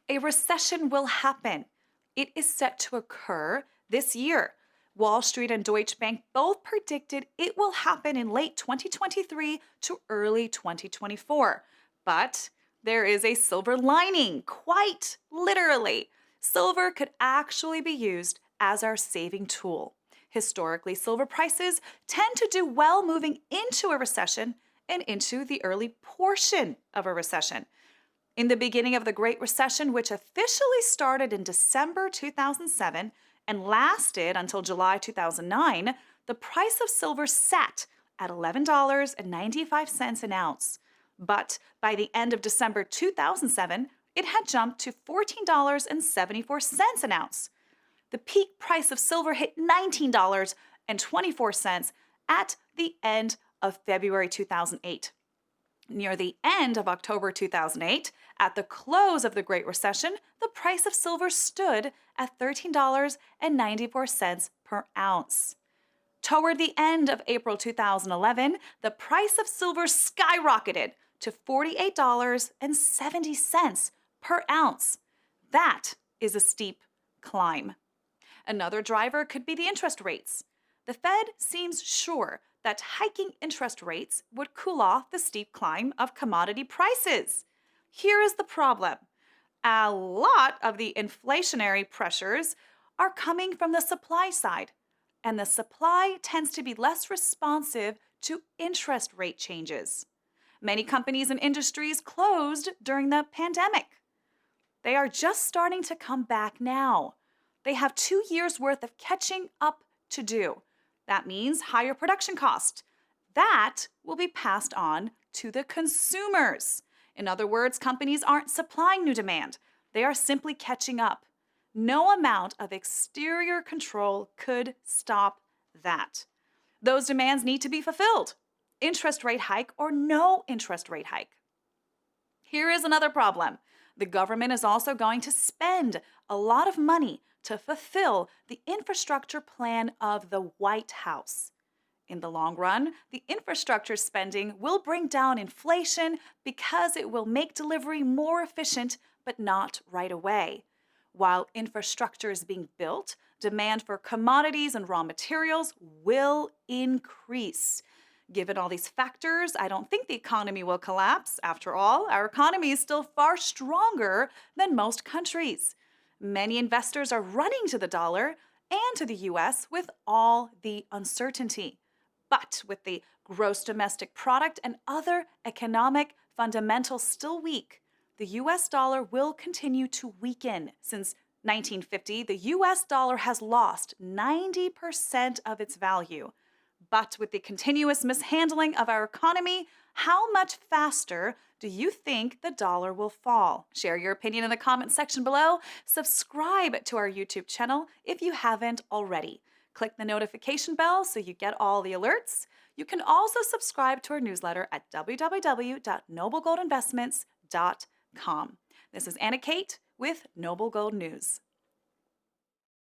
A recession will happen. It is set to occur this year. Wall Street and Deutsche Bank both predicted it will happen in late 2023 to early 2024. But there is a silver lining, quite literally. Silver could actually be used as our saving tool. Historically, silver prices tend to do well moving into a recession and into the early portion of a recession. In the beginning of the Great Recession, which officially started in December 2007 and lasted until July 2009, the price of silver sat at $11.95 an ounce. But by the end of December 2007, it had jumped to $14.74 an ounce. The peak price of silver hit $19.24 at the end of February 2008. Near the end of October 2008, at the close of the Great Recession, the price of silver stood at $13.94 per ounce. Toward the end of April 2011, the price of silver skyrocketed to $48.70 per ounce. That is a steep climb. Another driver could be the interest rates. The Fed seems sure that hiking interest rates would cool off the steep climb of commodity prices. Here is the problem. A lot of the inflationary pressures are coming from the supply side, and the supply tends to be less responsive to interest rate changes. Many companies and industries closed during the pandemic. They are just starting to come back now. They have 2 years' worth of catching up to do. That means higher production cost. That will be passed on to the consumers. In other words, companies aren't supplying new demand. They are simply catching up. No amount of exterior control could stop that. Those demands need to be fulfilled. Interest rate hike or no interest rate hike. Here is another problem. The government is also going to spend a lot of money to fulfill the infrastructure plan of the White House. In the long run, the infrastructure spending will bring down inflation because it will make delivery more efficient, but not right away. While infrastructure is being built, demand for commodities and raw materials will increase. Given all these factors, I don't think the economy will collapse. After all, our economy is still far stronger than most countries. Many investors are running to the dollar and to the US with all the uncertainty. But with the gross domestic product and other economic fundamentals still weak, the US dollar will continue to weaken. Since 1950, the US dollar has lost 90% of its value. But with the continuous mishandling of our economy, how much faster do you think the dollar will fall? Share your opinion in the comment section below. Subscribe to our YouTube channel if you haven't already. Click the notification bell so you get all the alerts. You can also subscribe to our newsletter at www.noblegoldinvestments.com. This is Anna Kate with Noble Gold News.